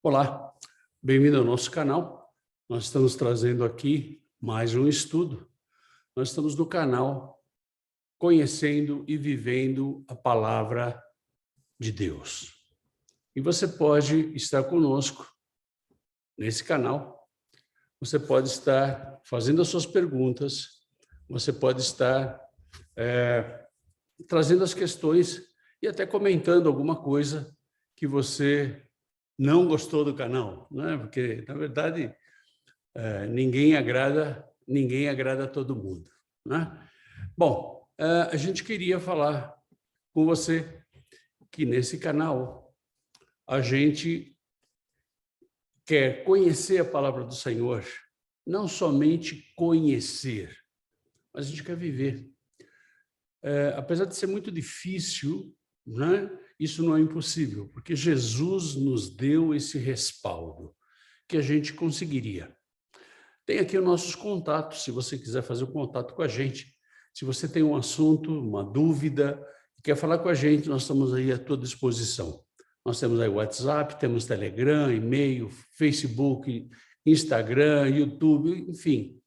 Olá, bem-vindo ao nosso canal. Nós estamos trazendo aqui mais um estudo. Nós estamos no canal Conhecendo e Vivendo a Palavra de Deus. E você pode estar conosco nesse canal. Você pode estar fazendo as suas perguntas. Você pode estar trazendo as questões e até comentando alguma coisa que você não gostou do canal, né? Porque, na verdade, ninguém agrada a todo mundo, né? Bom, a gente queria falar com você que nesse canal a gente quer conhecer a palavra do Senhor, não somente conhecer, mas a gente quer viver. Apesar de ser muito difícil, né? Isso não é impossível, porque Jesus nos deu esse respaldo que a gente conseguiria. Tem aqui os nossos contatos, se você quiser fazer um contato com a gente. Se você tem um assunto, uma dúvida, quer falar com a gente, nós estamos aí à tua disposição. Nós temos aí WhatsApp, temos Telegram, e-mail, Facebook, Instagram, YouTube, enfim.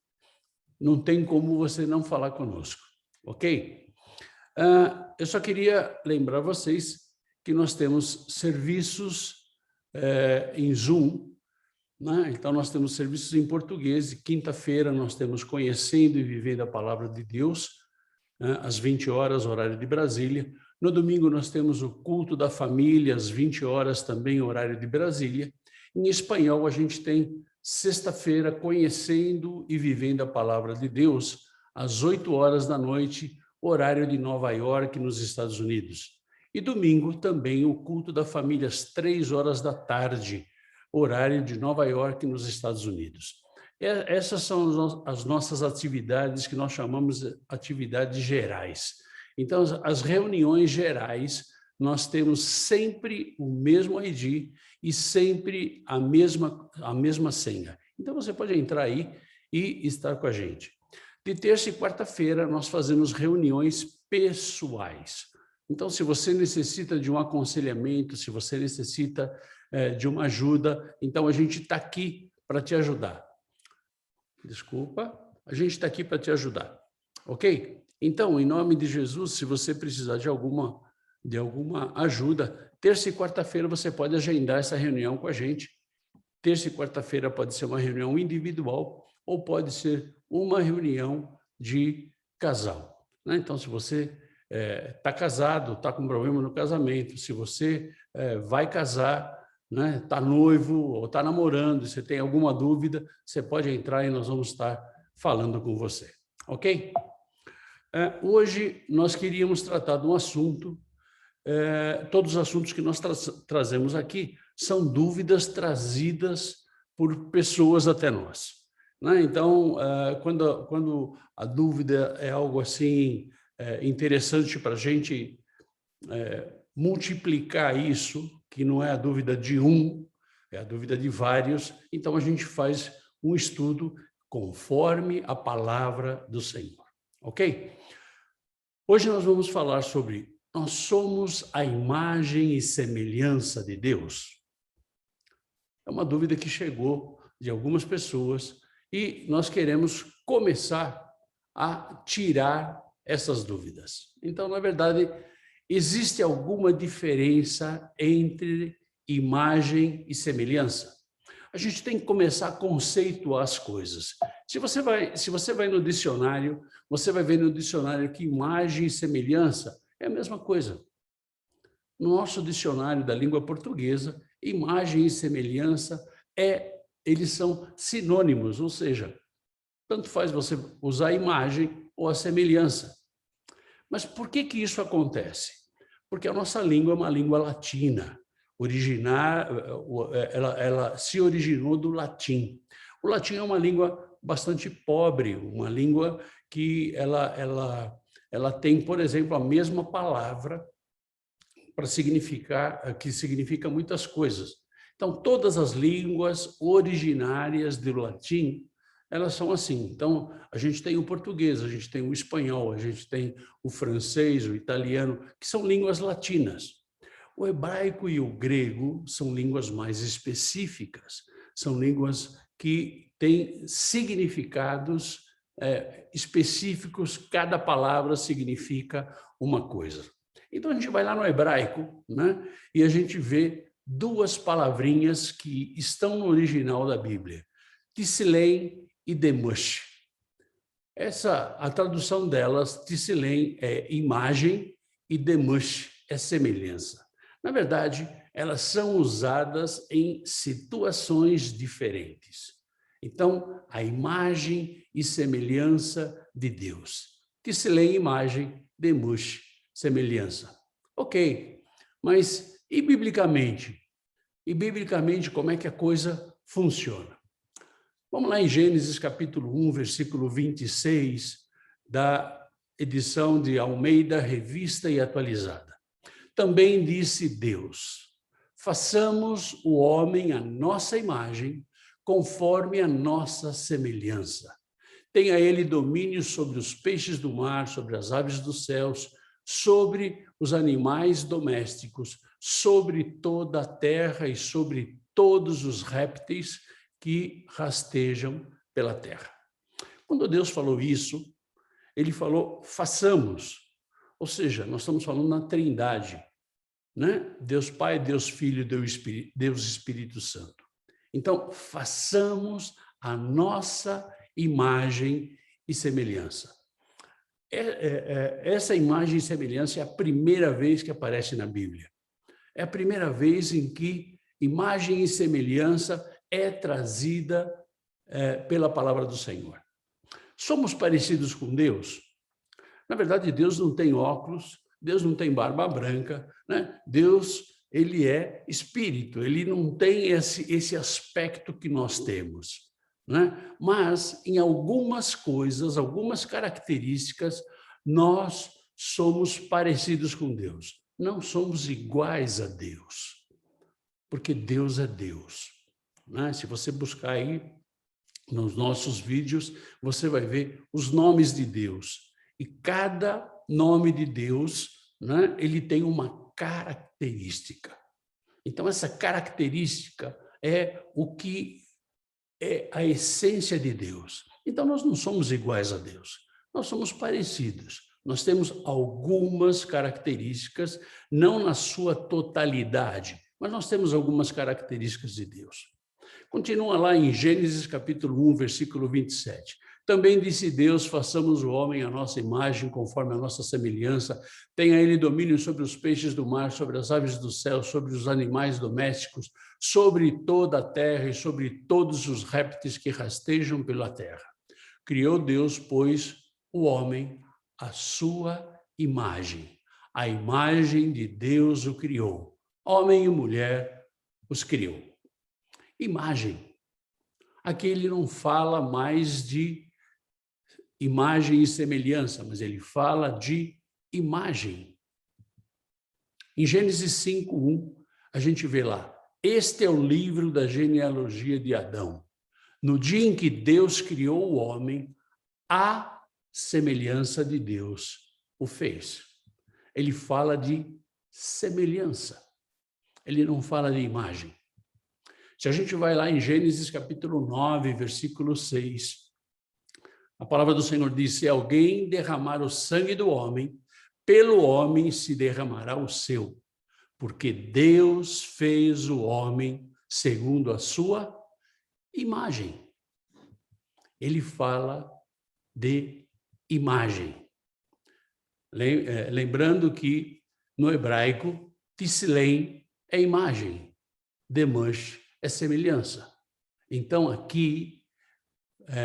Não tem como você não falar conosco, ok? Eu só queria lembrar vocês que nós temos serviços em Zoom, né? Então, nós temos serviços em português, e quinta-feira nós temos Conhecendo e Vivendo a Palavra de Deus, né? Às 20 horas, horário de Brasília. No domingo nós temos o Culto da Família, às 20 horas, também horário de Brasília. Em espanhol, a gente tem sexta-feira, Conhecendo e Vivendo a Palavra de Deus, às 8 horas da noite, horário de Nova York, nos Estados Unidos. E domingo também o Culto da Família, às 3 horas da tarde, horário de Nova York, nos Estados Unidos. Essas são as nossas atividades que nós chamamos de atividades gerais. Então, as reuniões gerais, nós temos sempre o mesmo ID e sempre a mesma senha. Então, você pode entrar aí e estar com a gente. De terça e quarta-feira, nós fazemos reuniões pessoais. Então, se você necessita de um aconselhamento, se você necessita de uma ajuda, então a gente está aqui para te ajudar. Desculpa, a gente está aqui para te ajudar, ok? Então, em nome de Jesus, se você precisar de alguma ajuda, terça e quarta-feira você pode agendar essa reunião com a gente. Terça e quarta-feira pode ser uma reunião individual ou pode ser uma reunião de casal, né? Então, se você está casado, está com problema no casamento, se você vai casar, né, está noivo ou está namorando, se tem alguma dúvida, você pode entrar e nós vamos estar falando com você, ok? Hoje nós queríamos tratar de um assunto, todos os assuntos que nós trazemos aqui são dúvidas trazidas por pessoas até nós, né? Então, quando a dúvida é algo assim interessante para a gente multiplicar isso, que não é a dúvida de um, é a dúvida de vários, então a gente faz um estudo conforme a palavra do Senhor, ok? Hoje nós vamos falar sobre nós somos a imagem e semelhança de Deus. É uma dúvida que chegou de algumas pessoas e nós queremos começar a tirar essas dúvidas. Então, na verdade, existe alguma diferença entre imagem e semelhança? A gente tem que começar a conceituar as coisas. Se você vai no dicionário, você vai ver no dicionário que imagem e semelhança é a mesma coisa. No nosso dicionário da língua portuguesa, imagem e semelhança eles são sinônimos, ou seja, tanto faz você usar a imagem ou a semelhança. Mas por que isso acontece? Porque a nossa língua é uma língua latina, ela se originou do latim. O latim é uma língua bastante pobre, uma língua que ela tem, por exemplo, a mesma palavra para significar, que significa muitas coisas. Então, todas as línguas originárias do latim, elas são assim. Então, a gente tem o português, a gente tem o espanhol, a gente tem o francês, o italiano, que são línguas latinas. O hebraico e o grego são línguas mais específicas, são línguas que têm significados específicos, cada palavra significa uma coisa. Então, a gente vai lá no hebraico, né, e a gente vê duas palavrinhas que estão no original da Bíblia, Tsilem e Demush. A tradução delas, Tsilem é imagem e Demush é semelhança. Na verdade, elas são usadas em situações diferentes. Então, a imagem e semelhança de Deus. Tsilem, imagem, Demush, semelhança. Ok, mas e biblicamente? E biblicamente, como é que a coisa funciona? Vamos lá em Gênesis capítulo 1, versículo 26, da edição de Almeida, Revista e Atualizada. Também disse Deus: façamos o homem à nossa imagem, conforme a nossa semelhança. Tenha ele domínio sobre os peixes do mar, sobre as aves dos céus, sobre os animais domésticos, sobre toda a terra e sobre todos os répteis que rastejam pela terra. Quando Deus falou isso, ele falou, façamos. Ou seja, nós estamos falando na Trindade, né? Deus Pai, Deus Filho, Deus Espírito Santo. Então, façamos a nossa imagem e semelhança. Essa imagem e semelhança é a primeira vez que aparece na Bíblia. É a primeira vez em que imagem e semelhança é trazida pela palavra do Senhor. Somos parecidos com Deus? Na verdade, Deus não tem óculos, Deus não tem barba branca, né? Deus, ele é espírito, ele não tem esse aspecto que nós temos, né? Mas, em algumas coisas, algumas características, nós somos parecidos com Deus. Não somos iguais a Deus, porque Deus é Deus, né? Se você buscar aí nos nossos vídeos, você vai ver os nomes de Deus. E cada nome de Deus, né, ele tem uma característica. Então, essa característica é o que é a essência de Deus. Então, nós não somos iguais a Deus, nós somos parecidos. Nós temos algumas características, não na sua totalidade, mas nós temos algumas características de Deus. Continua lá em Gênesis capítulo 1, versículo 27. Também disse Deus, façamos o homem à nossa imagem, conforme a nossa semelhança. Tenha ele domínio sobre os peixes do mar, sobre as aves do céu, sobre os animais domésticos, sobre toda a terra e sobre todos os répteis que rastejam pela terra. Criou Deus, pois, o homem à sua imagem. A imagem de Deus o criou. Homem e mulher os criou. Imagem. Aqui ele não fala mais de imagem e semelhança, mas ele fala de imagem. Em Gênesis 5:1, a gente vê lá, este é o livro da genealogia de Adão. No dia em que Deus criou o homem, a semelhança de Deus o fez. Ele fala de semelhança. Ele não fala de imagem. Se a gente vai lá em Gênesis capítulo 9, versículo 6, a palavra do Senhor diz, se alguém derramar o sangue do homem, pelo homem se derramará o seu, porque Deus fez o homem segundo a sua imagem. Ele fala de imagem. Lembrando que no hebraico, Tsilem é imagem, Demush é semelhança. Então, aqui,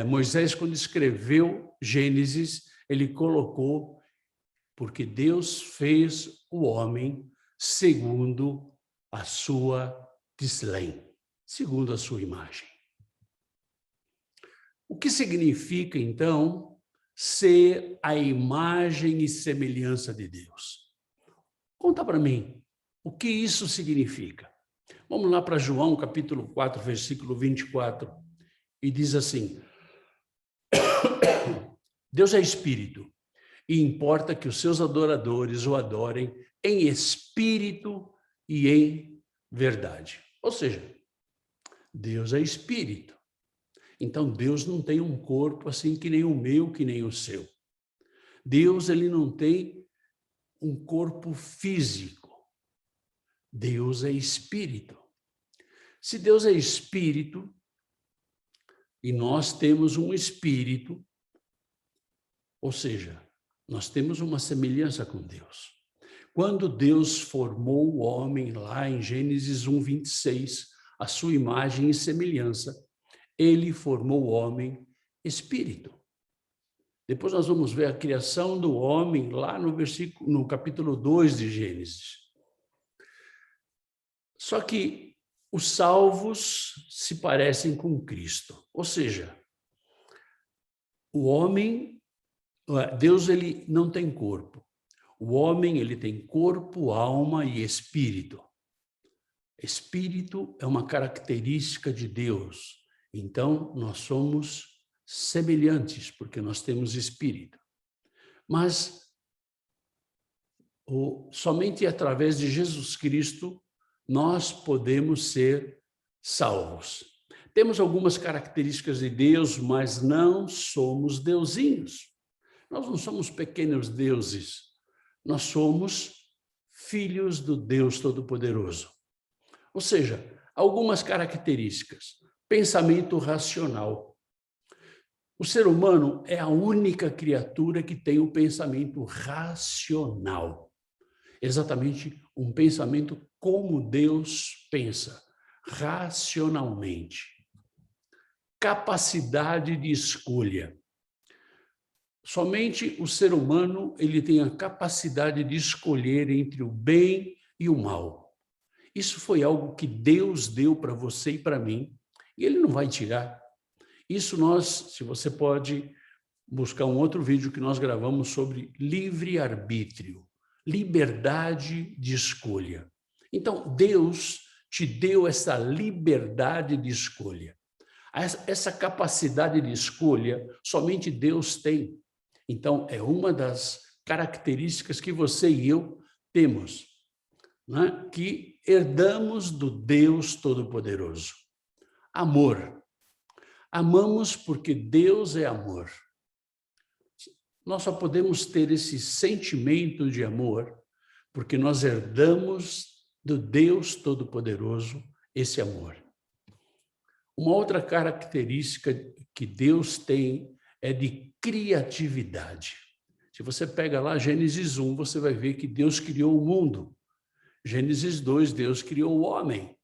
Moisés, quando escreveu Gênesis, ele colocou, porque Deus fez o homem segundo a sua Tsilem, segundo a sua imagem. O que significa, então, ser a imagem e semelhança de Deus? Conta para mim, o que isso significa? Vamos lá para João, capítulo 4, versículo 24, e diz assim, Deus é espírito, e importa que os seus adoradores o adorem em espírito e em verdade. Ou seja, Deus é espírito. Então, Deus não tem um corpo assim que nem o meu, que nem o seu. Deus, ele não tem um corpo físico. Deus é espírito. Se Deus é espírito, e nós temos um espírito, ou seja, nós temos uma semelhança com Deus. Quando Deus formou o homem lá em Gênesis 1:26, a sua imagem e semelhança, ele formou o homem espírito. Depois nós vamos ver a criação do homem lá no capítulo 2 de Gênesis. Só que os salvos se parecem com Cristo. Ou seja, o homem, Deus, ele não tem corpo. O homem, ele tem corpo, alma e espírito. Espírito é uma característica de Deus. Então, nós somos semelhantes, porque nós temos espírito. Mas somente através de Jesus Cristo nós podemos ser salvos. Temos algumas características de Deus, mas não somos deusinhos. Nós não somos pequenos deuses. Nós somos filhos do Deus Todo-Poderoso. Ou seja, algumas características. Pensamento racional. O ser humano é a única criatura que tem o pensamento racional. Exatamente um pensamento como Deus pensa, racionalmente. Capacidade de escolha. Somente o ser humano, ele tem a capacidade de escolher entre o bem e o mal. Isso foi algo que Deus deu para você e para mim, e ele não vai tirar. Isso se você pode buscar um outro vídeo que nós gravamos sobre livre-arbítrio, liberdade de escolha. Então, Deus te deu essa liberdade de escolha. Essa capacidade de escolha, somente Deus tem. Então, é uma das características que você e eu temos, né? Que herdamos do Deus Todo-Poderoso. Amor. Amamos porque Deus é amor. Nós só podemos ter esse sentimento de amor porque nós herdamos do Deus Todo-Poderoso esse amor. Uma outra característica que Deus tem é de criatividade. Se você pega lá Gênesis 1, você vai ver que Deus criou o mundo. Gênesis 2, Deus criou o homem.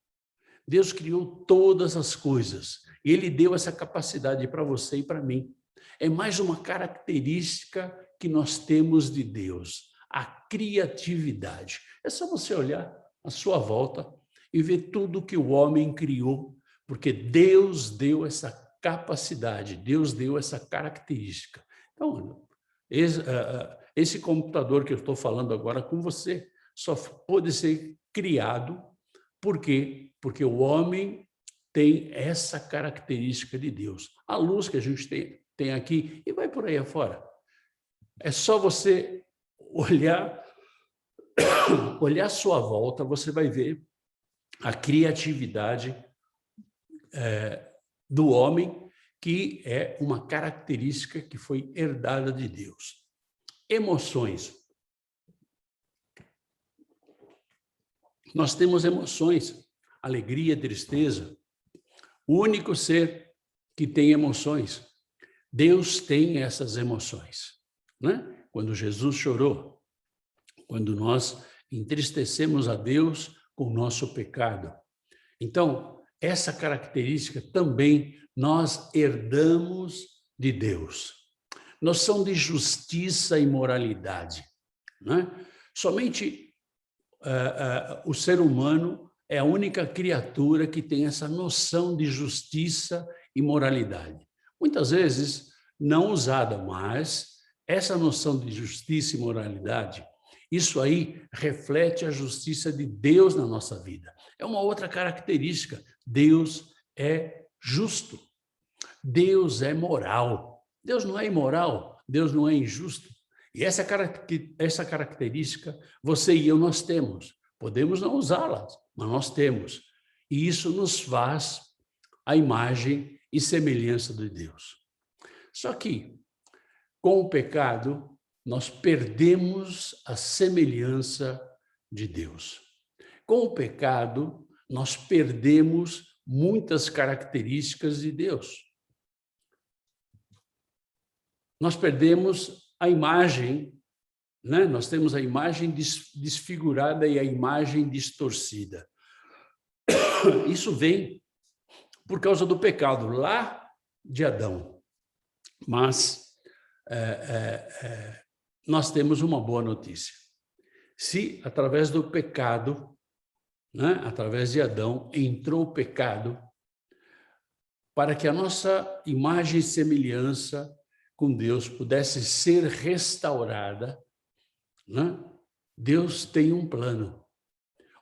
Deus criou todas as coisas. E ele deu essa capacidade para você e para mim. É mais uma característica que nós temos de Deus, a criatividade. É só você olhar à sua volta e ver tudo que o homem criou, porque Deus deu essa capacidade, Deus deu essa característica. Então, esse computador que eu estou falando agora com você só pode ser criado, por quê? Porque o homem tem essa característica de Deus. A luz que a gente tem aqui e vai por aí afora. É só você olhar à sua volta, você vai ver a criatividade do homem, que é uma característica que foi herdada de Deus. Emoções. Nós temos emoções, alegria, tristeza. O único ser que tem emoções. Deus tem essas emoções, né? Quando Jesus chorou, quando nós entristecemos a Deus com o nosso pecado. Então, essa característica também nós herdamos de Deus. Noção de justiça e moralidade, né? Somente o ser humano é a única criatura que tem essa noção de justiça e moralidade. Muitas vezes não usada, mas essa noção de justiça e moralidade, isso aí reflete a justiça de Deus na nossa vida. É uma outra característica. Deus é justo. Deus é moral. Deus não é imoral, Deus não é injusto. E essa característica, você e eu, nós temos. Podemos não usá-las, mas nós temos. E isso nos faz a imagem e semelhança de Deus. Só que, com o pecado, nós perdemos a semelhança de Deus. Com o pecado, nós perdemos muitas características de Deus. Nós perdemos a imagem, né? Nós temos a imagem desfigurada e a imagem distorcida. Isso vem por causa do pecado lá de Adão. Mas nós temos uma boa notícia. Se através do pecado, né, através de Adão, entrou o pecado, para que a nossa imagem e semelhança com Deus pudesse ser restaurada, né? Deus tem um plano.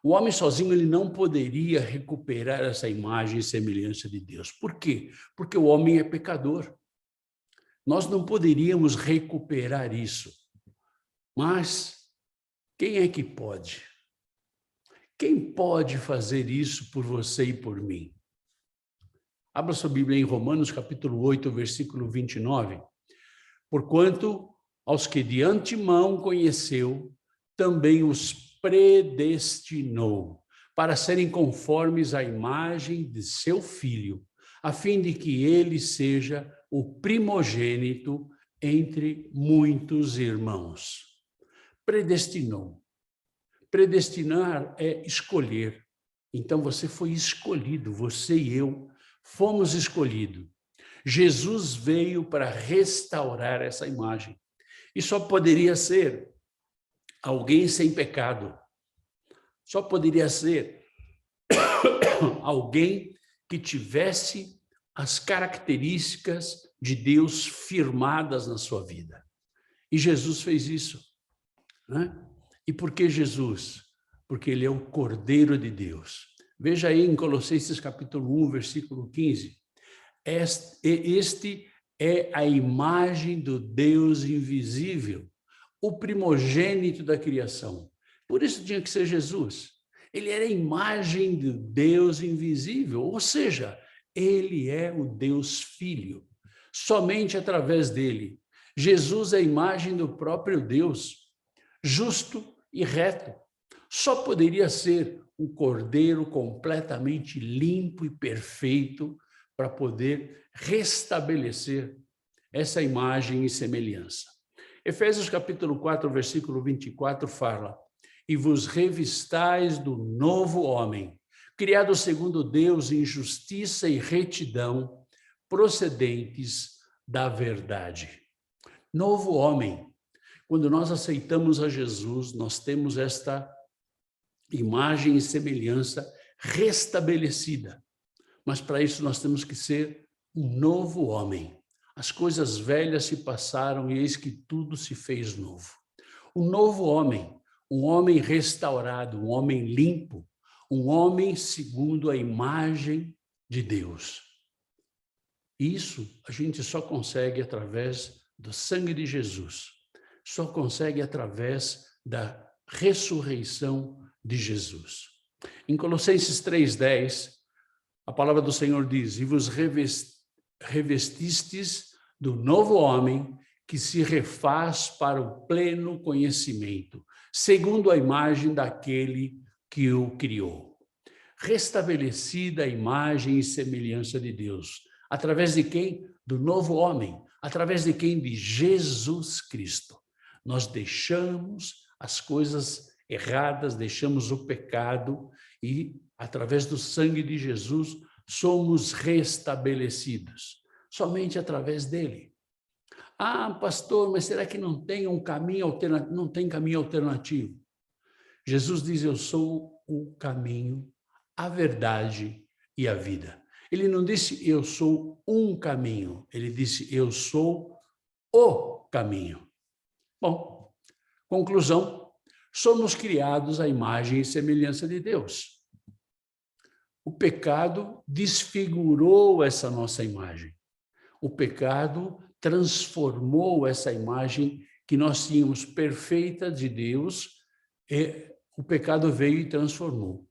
O homem sozinho ele não poderia recuperar essa imagem e semelhança de Deus. Por quê? Porque o homem é pecador. Nós não poderíamos recuperar isso. Mas quem é que pode? Quem pode fazer isso por você e por mim? Abra sua Bíblia em Romanos, capítulo 8, versículo 29. Porquanto aos que de antemão conheceu, também os predestinou para serem conformes à imagem de seu Filho, a fim de que ele seja o primogênito entre muitos irmãos. Predestinou. Predestinar é escolher. Então você foi escolhido, você e eu fomos escolhidos. Jesus veio para restaurar essa imagem. E só poderia ser alguém sem pecado. Só poderia ser alguém que tivesse as características de Deus firmadas na sua vida. E Jesus fez isso, né? E por que Jesus? Porque ele é o Cordeiro de Deus. Veja aí em Colossenses capítulo 1, versículo 15. Este é a imagem do Deus invisível, o primogênito da criação. Por isso tinha que ser Jesus. Ele era a imagem do Deus invisível, ou seja, ele é o Deus Filho. Somente através dele. Jesus é a imagem do próprio Deus, justo e reto. Só poderia ser um cordeiro completamente limpo e perfeito para poder restabelecer essa imagem e semelhança. Efésios capítulo 4, versículo 24 fala: e vos revistais do novo homem, criado segundo Deus em justiça e retidão, procedentes da verdade. Novo homem. Quando nós aceitamos a Jesus, nós temos esta imagem e semelhança restabelecida. Mas para isso nós temos que ser um novo homem. As coisas velhas se passaram e eis que tudo se fez novo. Um novo homem, um homem restaurado, um homem limpo, um homem segundo a imagem de Deus. Isso a gente só consegue através do sangue de Jesus. Só consegue através da ressurreição de Jesus. Em Colossenses 3:10, a palavra do Senhor diz: e vos revestistes do novo homem que se refaz para o pleno conhecimento, segundo a imagem daquele que o criou. Restabelecida a imagem e semelhança de Deus. Através de quem? Do novo homem. Através de quem? De Jesus Cristo. Nós deixamos as coisas erradas, deixamos o pecado e, através do sangue de Jesus, somos restabelecidos. Somente através dele. Ah, pastor, mas será que não tem um caminho alternativo? Não tem caminho alternativo. Jesus diz: eu sou o caminho, a verdade e a vida. Ele não disse eu sou um caminho, ele disse eu sou o caminho. Bom, conclusão, somos criados à imagem e semelhança de Deus. O pecado desfigurou essa nossa imagem. O pecado transformou essa imagem que nós tínhamos perfeita de Deus, o pecado veio e transformou.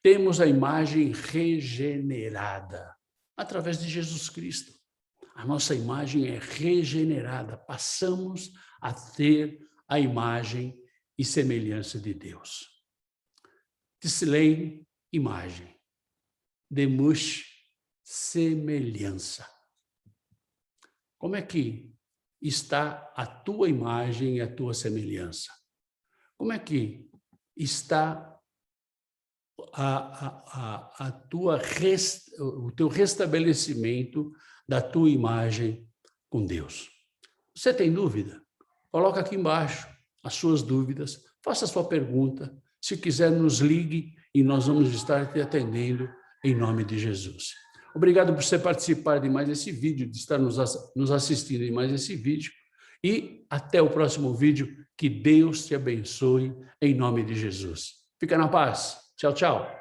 Temos a imagem regenerada através de Jesus Cristo. A nossa imagem é regenerada, passamos a ter a imagem e semelhança de Deus. Tsilane, imagem. Demush, semelhança. Como é que está a tua imagem e a tua semelhança? Como é que está o teu restabelecimento da tua imagem com Deus? Você tem dúvida? Coloca aqui embaixo as suas dúvidas, faça a sua pergunta. Se quiser, nos ligue e nós vamos estar te atendendo em nome de Jesus. Obrigado por você participar de mais esse vídeo, de estar nos assistindo em mais esse vídeo. E até o próximo vídeo. Que Deus te abençoe em nome de Jesus. Fica na paz. Tchau, tchau.